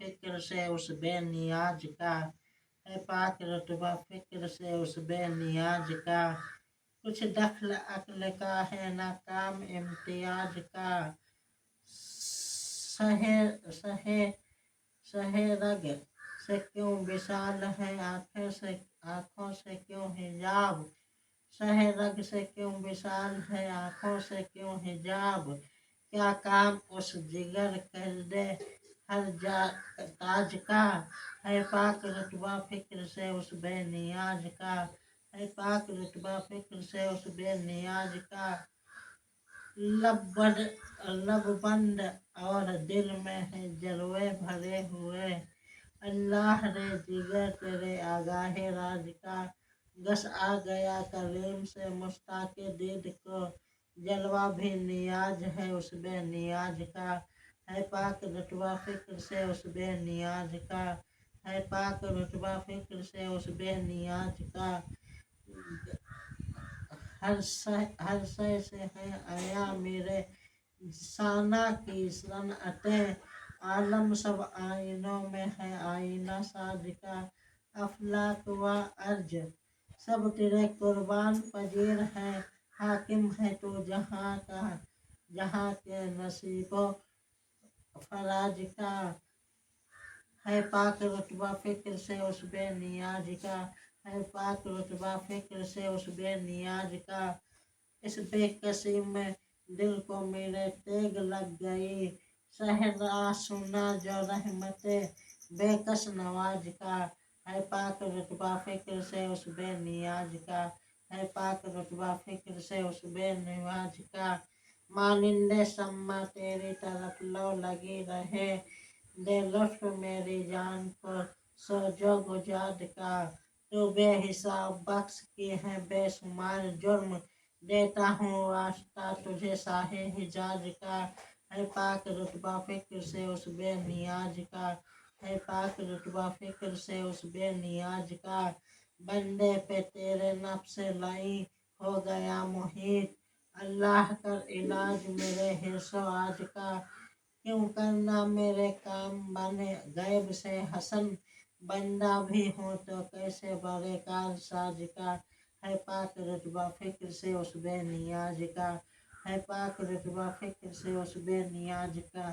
फिक्र से उस बेनियाज का, है पाक रुतबा फिक्र से उस बेनियाज का। कुछ दखल अक्ल का है ना काम इम्तियाज का, सहे सहे सहे रग से क्यों विशाल है आँखों से क्यों हिजाब, सहे रग से क्यों विशाल है आँखों से क्यों हिजाब। क्या काम उस जिगर कर दे हर ताज का, है पाक रुतबा फिक्र से उस बेनियाज का, है पाक रुतबा फिक्र से उस बेनियाज का। लब बंद और दिल में है जलवे भरे हुए, अल्लाह रे जिगर तेरे आगाहे राज का। गस आ गया कलीम से मुश्ताके दीद को, जलवा भी नियाज है उस बेनियाज का, है पाक रुतबा फिक्र से उस बेनियाज का, है पाक रुतबा फिक्र से उस बेनियाज का। हर शय से है आया मेरे साना की सनअतें, आलम सब आईनों में है आईना साज का। अफलाक व अर्ज सब तेरे कुर्बान पजीर है, हाकिम है तो जहाँ का जहाँ के नसीबो फराज का, है पाक रुतबा फिक्र से उस बेनियाज का, है पाक रुतबा फिक्र से उस बेनियाज का। इस बेकसी में दिल को मेरे तेग लग गई, सहरा सुना जो रहमते बेकस नवाज का, है पाक रुतबा फिक्र से उस बेनियाज का, है पाक रुतबा फिक्र से उस बेनियाज का। मानिंदे सम्मा तेरी तरफ लो लगी रहे, दे लुत्फ मेरी जान को सो जो गुजाद का। तो बेहिसाब बख्श किए हैं बेशुमार जुर्म, देता हूँ वास्ता तुझे साहे हिजाज का, है पाक रुतबा फिक्र से उस बेनियाज का, है पाक रुतबा फिक्र से उस बेनियाज का। बंदे पे तेरे नफ्स लाई हो गया मुहीत, अल्लाह कर इलाज मेरे हिर्सो आज का। क्यों करना मेरे काम बने गैब से हसन, बंदा भी हूँ तो कैसे बड़े कार साज का, है पाक रुतबा फिक्र से उस बेनियाज का, है पाक रुतबा फिक्र से उस बेनियाज का।